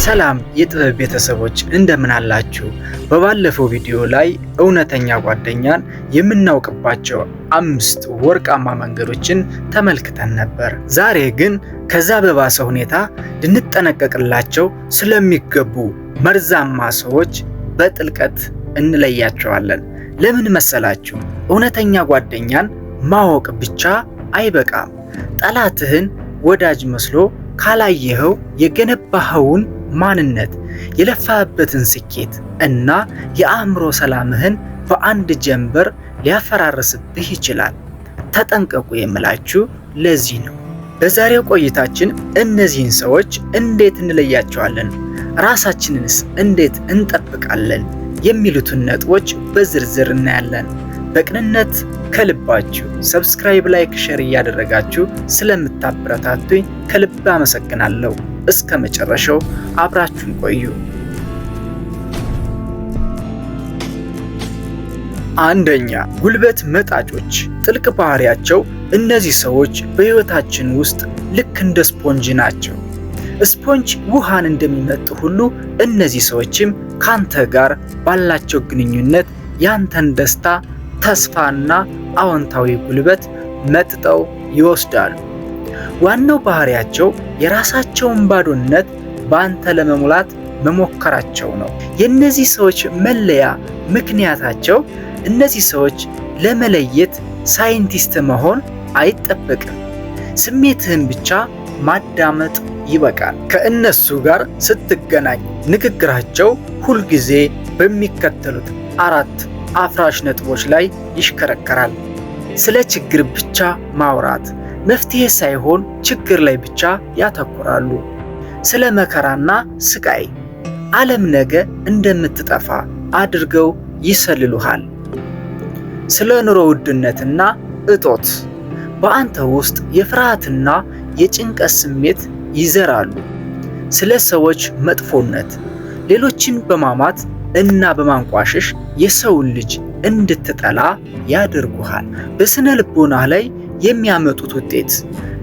ሰላም የጥበብ ቤተሰቦች እንደምን አላችሁ? በባለፈው ቪዲዮ ላይ እውነተኛ ጓደኛን የምናውቅባቸው 5 ወርቃማ መንገዶችን ተመልክተን ነበር። ዛሬ ግን ከዛ በባሰ ሁኔታ ልንጠነቀቅላቸው ስለሚገቡ መርዛማ ሰዎች በጥልቀት እንለያቸዋለን። ለምን መሰላችሁ? እውነተኛ ጓደኛን ማወቅ ብቻ አይበቃም። ጠላትህን ወዳጅ መስሎ ካላየኸው የገነባኸውን ማንነት፣ የለፋህበትን ስኬት እና የአእምሮ ሰላምህን በአንድ ጀንበር ሊያፈራርስብህ ይችላል። ተጠንቀቁ የምላችሁ ለዚህ ነው። በዛሬው ቆይታችን እነዚህን ሰዎች እንዴት እንለያቸዋለን፣ ራሳችንንስ እንዴት እንጠብቃለን የሚሉትን ነጥቦች በዝርዝር እናያለን። በቅንነት ከልባችሁ ሰብስክራይብ፣ ላይክ፣ ሼር እያደረጋችሁ ስለምታበረታቱኝ ከልብ አመሰግናለሁ። እስከ መጨረሻው አብራችሁን ቆዩ። አንደኛ፣ ጉልበት መጣጮች። ጥልቅ ባህሪያቸው እነዚህ ሰዎች በሕይወታችን ውስጥ ልክ እንደ ስፖንጅ ናቸው። ስፖንጅ ውሃን እንደሚመጥ ሁሉ እነዚህ ሰዎችም ካንተ ጋር ባላቸው ግንኙነት ያንተን ደስታ፣ ተስፋና አዎንታዊ ጉልበት መጥጠው ይወስዳሉ። ዋናው ባህሪያቸው የራሳቸውን ባዶነት በአንተ ለመሙላት መሞከራቸው ነው። የእነዚህ ሰዎች መለያ ምክንያታቸው እነዚህ ሰዎች ለመለየት ሳይንቲስት መሆን አይጠበቅም። ስሜትህን ብቻ ማዳመጥ ይበቃል። ከእነሱ ጋር ስትገናኝ ንግግራቸው ሁልጊዜ በሚከተሉት 4 አፍራሽ ነጥቦች ላይ ይሽከረከራል። ስለ ችግር ብቻ ማውራት፣ መፍትሄ ሳይሆን ችግር ላይ ብቻ ያተኩራሉ። ስለ መከራና ስቃይ፣ ዓለም ነገ እንደምትጠፋ አድርገው ይሰልሉሃል። ስለ ኑሮ ውድነትና እጦት በአንተ ውስጥ የፍርሃትና የጭንቀት ስሜት ይዘራሉ። ስለ ሰዎች መጥፎነት፣ ሌሎችን በማማት እና በማንቋሸሽ የሰውን ልጅ እንድትጠላ ያደርጉሃል። በስነ ልቦናህ ላይ የሚያመጡት ውጤት፣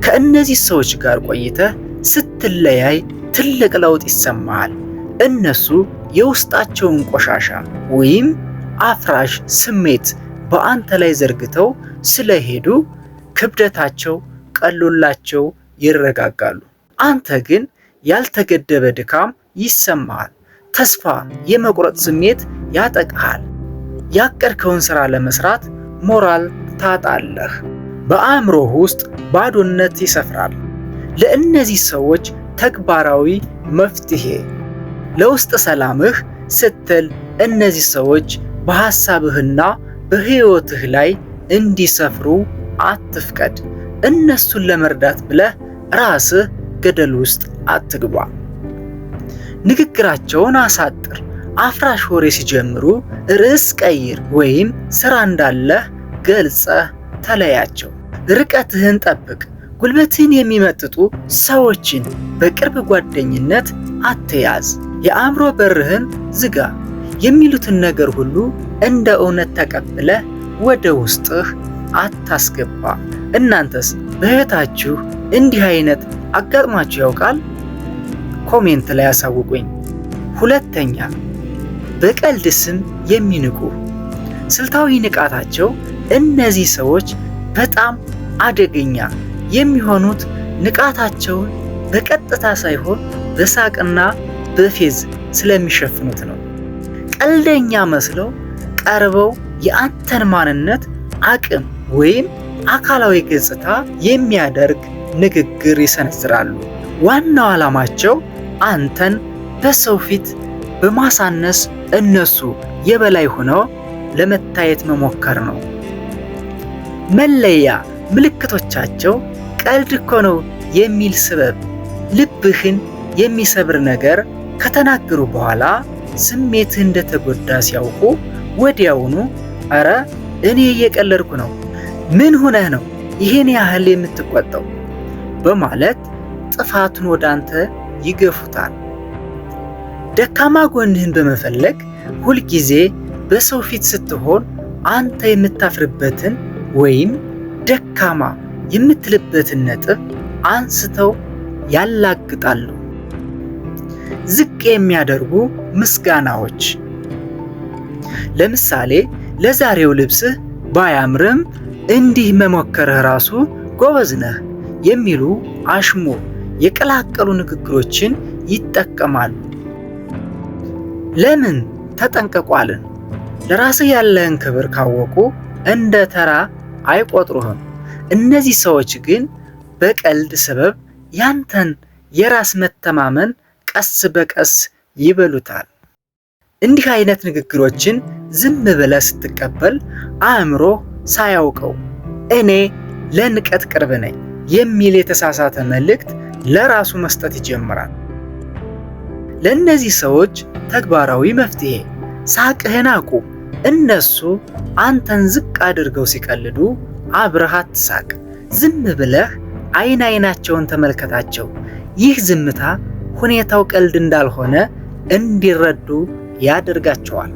ከእነዚህ ሰዎች ጋር ቆይተህ ስትለያይ ትልቅ ለውጥ ይሰማሃል። እነሱ የውስጣቸውን ቆሻሻ ወይም አፍራሽ ስሜት በአንተ ላይ ዘርግተው ስለሄዱ ክብደታቸው ቀሎላቸው ይረጋጋሉ። አንተ ግን ያልተገደበ ድካም ይሰማሃል። ተስፋ የመቁረጥ ስሜት ያጠቃሃል። ያቀድከውን ሥራ ለመስራት ሞራል ታጣለህ። በአእምሮህ ውስጥ ባዶነት ይሰፍራል። ለእነዚህ ሰዎች ተግባራዊ መፍትሄ፣ ለውስጥ ሰላምህ ስትል እነዚህ ሰዎች በሐሳብህና በሕይወትህ ላይ እንዲሰፍሩ አትፍቀድ። እነሱን ለመርዳት ብለህ ራስህ ገደል ውስጥ አትግባ። ንግግራቸውን አሳጥር። አፍራሽ ወሬ ሲጀምሩ ርዕስ ቀይር ወይም ሥራ እንዳለህ ገልጸህ ተለያቸው። ርቀትህን ጠብቅ። ጉልበትህን የሚመጥጡ ሰዎችን በቅርብ ጓደኝነት አትያዝ። የአእምሮ በርህን ዝጋ። የሚሉትን ነገር ሁሉ እንደ እውነት ተቀብለህ ወደ ውስጥህ አታስገባ። እናንተስ በሕይወታችሁ እንዲህ አይነት አጋጥሟችሁ ያውቃል? ኮሜንት ላይ ያሳውቁኝ። ሁለተኛ፣ በቀልድ ስም የሚንቁ። ስልታዊ ንቃታቸው እነዚህ ሰዎች በጣም አደገኛ የሚሆኑት ንቃታቸውን በቀጥታ ሳይሆን በሳቅና በፌዝ ስለሚሸፍኑት ነው። ቀልደኛ መስለው ቀርበው የአንተን ማንነት፣ አቅም ወይም አካላዊ ገጽታ የሚያደርግ ንግግር ይሰነዝራሉ። ዋናው ዓላማቸው አንተን በሰው ፊት በማሳነስ እነሱ የበላይ ሆነው ለመታየት መሞከር ነው። መለያ ምልክቶቻቸው ቀልድ እኮ ነው የሚል ስበብ፣ ልብህን የሚሰብር ነገር ከተናገሩ በኋላ ስሜትህ እንደተጎዳ ሲያውቁ ወዲያውኑ ኧረ እኔ እየቀለድኩ ነው፣ ምን ሆነህ ነው ይህን ያህል የምትቆጣው በማለት ጥፋቱን ወደ አንተ ይገፉታል። ደካማ ጎንህን በመፈለግ ሁልጊዜ በሰው ፊት ስትሆን አንተ የምታፍርበትን ወይም ደካማ የምትልበትን ነጥብ አንስተው ያላግጣሉ። ዝቅ የሚያደርጉ ምስጋናዎች። ለምሳሌ ለዛሬው ልብስህ ባያምርም እንዲህ መሞከርህ ራሱ ጎበዝ ነህ የሚሉ አሽሙር የቀላቀሉ ንግግሮችን ይጠቀማሉ። ለምን ተጠንቀቋልን? ለራስህ ያለህን ክብር ካወቁ እንደ ተራ አይቆጥሩህም። እነዚህ ሰዎች ግን በቀልድ ሰበብ ያንተን የራስ መተማመን ቀስ በቀስ ይበሉታል። እንዲህ አይነት ንግግሮችን ዝም ብለህ ስትቀበል አእምሮ ሳያውቀው እኔ ለንቀት ቅርብ ነኝ የሚል የተሳሳተ መልእክት ለራሱ መስጠት ይጀምራል። ለእነዚህ ሰዎች ተግባራዊ መፍትሄ፣ ሳቅህን አቁም። እነሱ አንተን ዝቅ አድርገው ሲቀልዱ አብረህ አትሳቅ። ዝም ብለህ አይናቸውን ተመልከታቸው። ይህ ዝምታ ሁኔታው ቀልድ እንዳልሆነ እንዲረዱ ያደርጋቸዋል።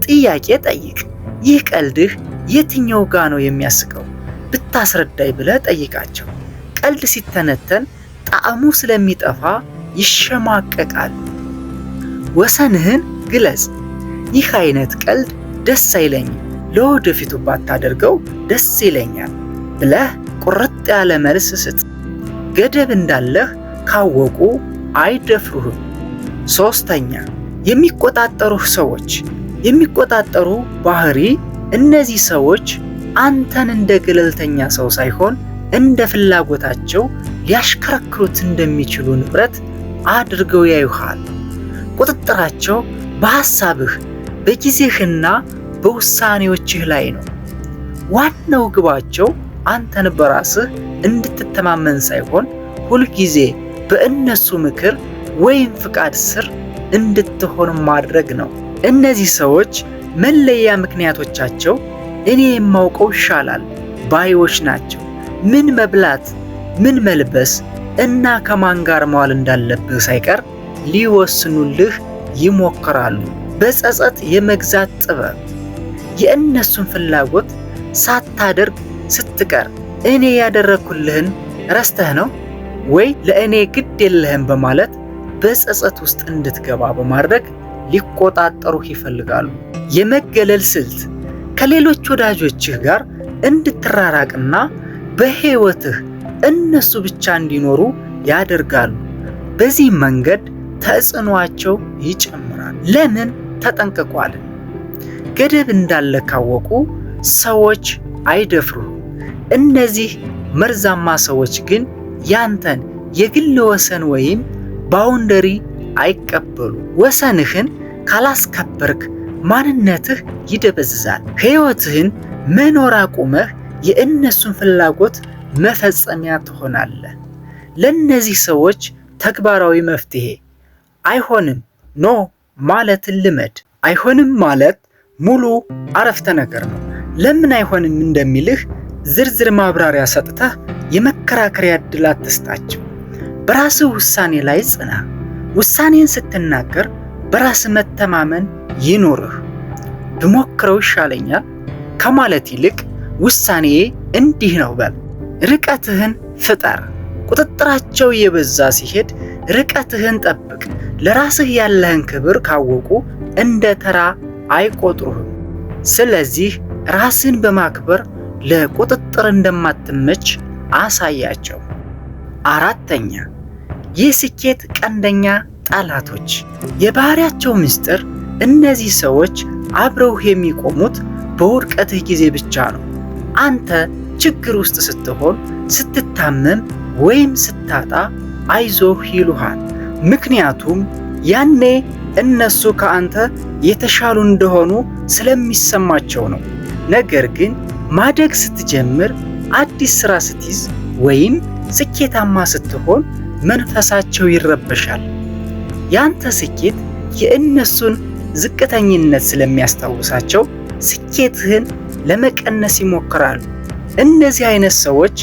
ጥያቄ ጠይቅ። ይህ ቀልድህ የትኛው ጋ ነው የሚያስቀው? ብታስረዳይ ብለህ ጠይቃቸው። ቀልድ ሲተነተን ጣዕሙ ስለሚጠፋ ይሸማቀቃሉ። ወሰንህን ግለጽ። ይህ አይነት ቀልድ ደስ አይለኝም፣ ለወደፊቱ ባታደርገው ደስ ይለኛል ብለህ ቁርጥ ያለ መልስ ስጥ። ገደብ እንዳለህ ካወቁ አይደፍሩህም። 3ኛ የሚቆጣጠሩህ ሰዎች። የሚቆጣጠሩ ባህሪ። እነዚህ ሰዎች አንተን እንደ ገለልተኛ ሰው ሳይሆን እንደ ፍላጎታቸው ሊያሽከረክሩት እንደሚችሉ ንብረት አድርገው ያዩሃል። ቁጥጥራቸው በሐሳብህ፣ በጊዜህና በውሳኔዎችህ ላይ ነው። ዋናው ግባቸው አንተን በራስህ እንድትተማመን ሳይሆን ሁልጊዜ በእነሱ ምክር ወይም ፍቃድ ስር እንድትሆን ማድረግ ነው። እነዚህ ሰዎች መለያ ምክንያቶቻቸው እኔ የማውቀው ይሻላል ባዮች ናቸው። ምን መብላት፣ ምን መልበስ እና ከማን ጋር መዋል እንዳለብህ ሳይቀር ሊወስኑልህ ይሞክራሉ። በጸጸት የመግዛት ጥበብ። የእነሱን ፍላጎት ሳታደርግ ስትቀር እኔ ያደረኩልህን ረስተህ ነው ወይ ለእኔ ግድ የለህም በማለት በጸጸት ውስጥ እንድትገባ በማድረግ ሊቆጣጠሩህ ይፈልጋሉ። የመገለል ስልት። ከሌሎች ወዳጆችህ ጋር እንድትራራቅና በሕይወትህ እነሱ ብቻ እንዲኖሩ ያደርጋሉ። በዚህ መንገድ ተጽዕኖአቸው ይጨምራል። ለምን ተጠንቀቋል? ገደብ እንዳለ ካወቁ ሰዎች አይደፍሩም። እነዚህ መርዛማ ሰዎች ግን ያንተን የግል ወሰን ወይም ባውንደሪ አይቀበሉ። ወሰንህን ካላስከበርክ ማንነትህ ይደበዝዛል። ሕይወትህን መኖር አቁመህ የእነሱን ፍላጎት መፈጸሚያ ትሆናለህ። ለእነዚህ ሰዎች ተግባራዊ መፍትሄ አይሆንም ኖ ማለትን ልመድ። አይሆንም ማለት ሙሉ አረፍተ ነገር ነው። ለምን አይሆንም እንደሚልህ ዝርዝር ማብራሪያ ሰጥተህ የመከራከሪያ ዕድል አትስጣቸው። በራስህ ውሳኔ ላይ ጽና። ውሳኔን ስትናገር በራስህ መተማመን ይኖርህ። ብሞክረው ይሻለኛል ከማለት ይልቅ ውሳኔዬ እንዲህ ነው በል። ርቀትህን ፍጠር። ቁጥጥራቸው የበዛ ሲሄድ ርቀትህን ጠብቅ። ለራስህ ያለህን ክብር ካወቁ እንደ ተራ አይቆጥሩህም። ስለዚህ ራስን በማክበር ለቁጥጥር እንደማትመች አሳያቸው። 4ኛ የስኬት ቀንደኛ ጠላቶች። የባህሪያቸው ምስጢር። እነዚህ ሰዎች አብረውህ የሚቆሙት በውድቀትህ ጊዜ ብቻ ነው። አንተ ችግር ውስጥ ስትሆን፣ ስትታመም ወይም ስታጣ አይዞህ ይሉሃል። ምክንያቱም ያኔ እነሱ ከአንተ የተሻሉ እንደሆኑ ስለሚሰማቸው ነው። ነገር ግን ማደግ ስትጀምር፣ አዲስ ስራ ስትይዝ ወይም ስኬታማ ስትሆን መንፈሳቸው ይረበሻል። ያንተ ስኬት የእነሱን ዝቅተኝነት ስለሚያስታውሳቸው ስኬትህን ለመቀነስ ይሞክራሉ። እነዚህ አይነት ሰዎች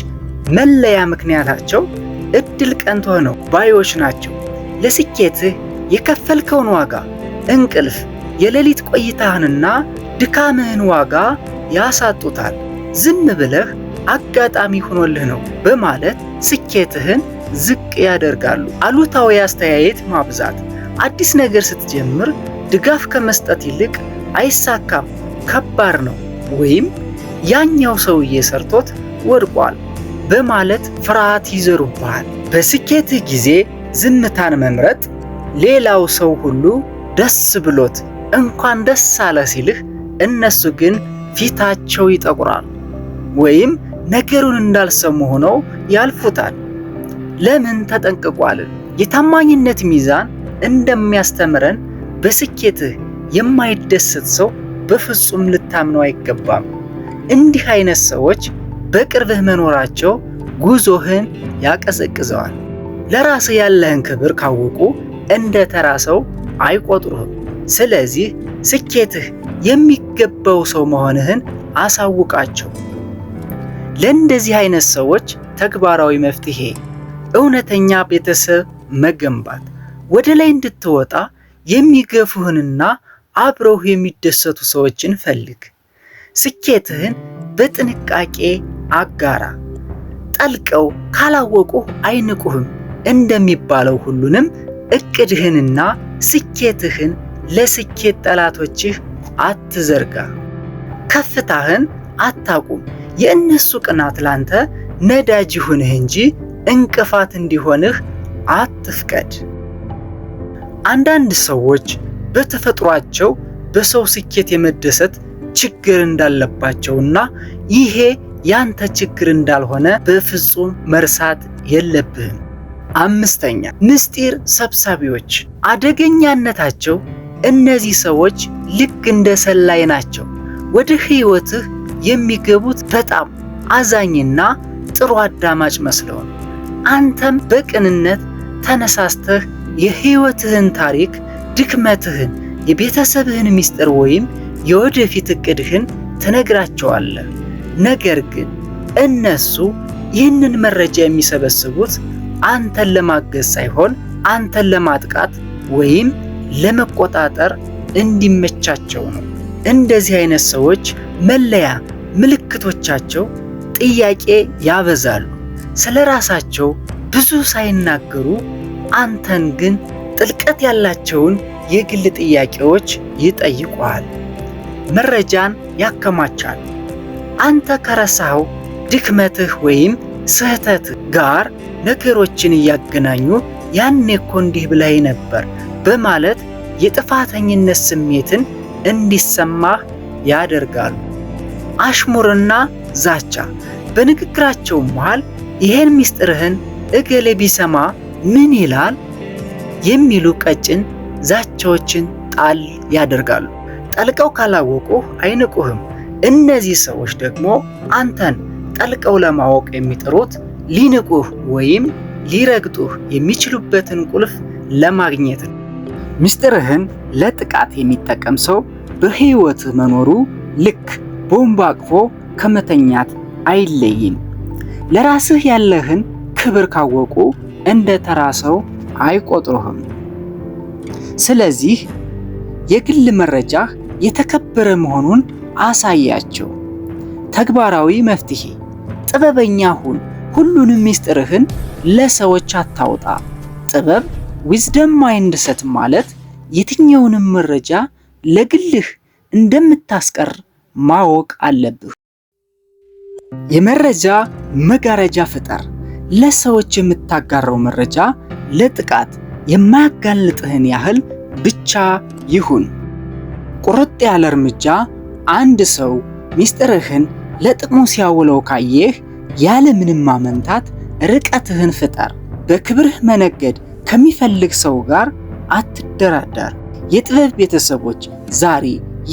መለያ ምክንያታቸው እድል ቀንቶህ ነው ባዮች ናቸው። ለስኬትህ የከፈልከውን ዋጋ፣ እንቅልፍ፣ የሌሊት ቆይታህንና ድካምህን ዋጋ ያሳጡታል። ዝም ብለህ አጋጣሚ ሆኖልህ ነው በማለት ስኬትህን ዝቅ ያደርጋሉ። አሉታዊ አስተያየት ማብዛት። አዲስ ነገር ስትጀምር ድጋፍ ከመስጠት ይልቅ አይሳካም፣ ከባድ ነው፣ ወይም ያኛው ሰውዬ ሰርቶት ወድቋል በማለት ፍርሃት ይዘሩብሃል። በስኬትህ ጊዜ ዝምታን መምረጥ። ሌላው ሰው ሁሉ ደስ ብሎት እንኳን ደስ አለ ሲልህ፣ እነሱ ግን ፊታቸው ይጠቁራል ወይም ነገሩን እንዳልሰሙ ሆነው ያልፉታል። ለምን ተጠንቅቋልን? የታማኝነት ሚዛን እንደሚያስተምረን በስኬትህ የማይደሰት ሰው በፍጹም ልታምነው አይገባም። እንዲህ አይነት ሰዎች በቅርብህ መኖራቸው ጉዞህን ያቀዘቅዘዋል። ለራስህ ያለህን ክብር ካወቁ እንደ ተራ ሰው አይቆጥሩህም። ስለዚህ ስኬትህ የሚገባው ሰው መሆንህን አሳውቃቸው። ለእንደዚህ አይነት ሰዎች ተግባራዊ መፍትሄ፣ እውነተኛ ቤተሰብ መገንባት። ወደ ላይ እንድትወጣ የሚገፉህንና አብረው የሚደሰቱ ሰዎችን ፈልግ። ስኬትህን በጥንቃቄ አጋራ። ጠልቀው ካላወቁህ አይንቁህም እንደሚባለው ሁሉንም እቅድህንና ስኬትህን ለስኬት ጠላቶችህ አትዘርጋ። ከፍታህን አታቁም። የእነሱ ቅናት ላንተ ነዳጅ ይሁንህ እንጂ እንቅፋት እንዲሆንህ አትፍቀድ። አንዳንድ ሰዎች በተፈጥሯቸው በሰው ስኬት የመደሰት ችግር እንዳለባቸውና ይሄ ያንተ ችግር እንዳልሆነ በፍጹም መርሳት የለብህም። 5ኛ ምስጢር ሰብሳቢዎች። አደገኛነታቸው እነዚህ ሰዎች ልክ እንደ ሰላይ ናቸው። ወደ ህይወትህ የሚገቡት በጣም አዛኝና ጥሩ አዳማጭ መስለው ነው። አንተም በቅንነት ተነሳስተህ የህይወትህን ታሪክ፣ ድክመትህን፣ የቤተሰብህን ምስጢር ወይም የወደፊት እቅድህን ትነግራቸዋለህ። ነገር ግን እነሱ ይህንን መረጃ የሚሰበስቡት አንተን ለማገዝ ሳይሆን አንተን ለማጥቃት ወይም ለመቆጣጠር እንዲመቻቸው ነው። እንደዚህ አይነት ሰዎች መለያ ምልክቶቻቸው ጥያቄ ያበዛሉ። ስለ ራሳቸው ብዙ ሳይናገሩ አንተን ግን ጥልቀት ያላቸውን የግል ጥያቄዎች ይጠይቁሃል። መረጃን ያከማቻል። አንተ ከረሳኸው ድክመትህ ወይም ስህተትህ ጋር ነገሮችን እያገናኙ ያኔ እኮ እንዲህ ብለህ ነበር በማለት የጥፋተኝነት ስሜትን እንዲሰማህ ያደርጋሉ። አሽሙርና ዛቻ። በንግግራቸው መሃል ይሄን ምስጢርህን እገሌ ቢሰማ ምን ይላል የሚሉ ቀጭን ዛቻዎችን ጣል ያደርጋሉ። ጠልቀው ካላወቁህ አይንቁህም። እነዚህ ሰዎች ደግሞ አንተን ጠልቀው ለማወቅ የሚጥሩት ሊንቁህ ወይም ሊረግጡህ የሚችሉበትን ቁልፍ ለማግኘት ነው። ምስጢርህን ለጥቃት የሚጠቀም ሰው በህይወትህ መኖሩ ልክ ቦምብ አቅፎ ከመተኛት አይለይም። ለራስህ ያለህን ክብር ካወቁ እንደ ተራ ሰው አይቆጥሩህም። ስለዚህ የግል መረጃህ የተከበረ መሆኑን አሳያቸው። ተግባራዊ መፍትሄ፣ ጥበበኛ ሁን። ሁሉንም ምስጢርህን ለሰዎች አታውጣ። ጥበብ ዊዝደም ማይንድሰት ማለት የትኛውንም መረጃ ለግልህ እንደምታስቀር ማወቅ አለብህ። የመረጃ መጋረጃ ፍጠር። ለሰዎች የምታጋራው መረጃ ለጥቃት የማያጋልጥህን ያህል ብቻ ይሁን። ቁርጥ ያለ እርምጃ። አንድ ሰው ምስጢርህን ለጥቅሙ ሲያውለው ካየህ ያለ ምንም ማመንታት ርቀትህን ፍጠር። በክብርህ መነገድ ከሚፈልግ ሰው ጋር አትደራደር። የጥበብ ቤተሰቦች ዛሬ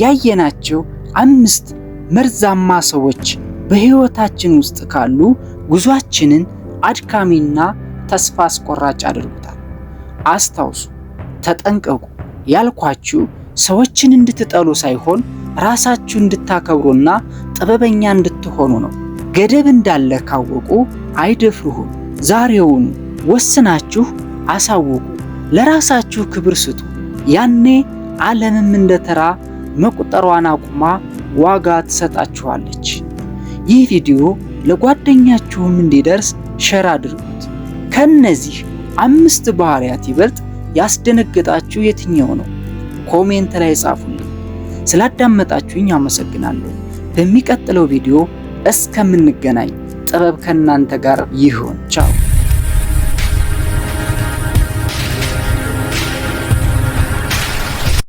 ያየናቸው 5 መርዛማ ሰዎች በህይወታችን ውስጥ ካሉ ጉዟችንን አድካሚና ተስፋ አስቆራጭ አድርጉታል። አስታውሱ፣ ተጠንቀቁ ያልኳችሁ ሰዎችን እንድትጠሉ ሳይሆን ራሳችሁ እንድታከብሩና ጥበበኛ እንድትሆኑ ነው። ገደብ እንዳለ ካወቁ አይደፍሩህም። ዛሬውኑ ወስናችሁ አሳውቁ። ለራሳችሁ ክብር ስጡ። ያኔ ዓለምም እንደ ተራ መቁጠሯን አቁማ ዋጋ ትሰጣችኋለች። ይህ ቪዲዮ ለጓደኛችሁም እንዲደርስ ሼር አድርጉት። ከነዚህ 5 ባህሪያት ይበልጥ ያስደነገጣችሁ የትኛው ነው? ኮሜንት ላይ ጻፉልኝ። ስላዳመጣችሁኝ አመሰግናለሁ። በሚቀጥለው ቪዲዮ እስከምንገናኝ ጥበብ ከእናንተ ጋር ይሁን። ቻው።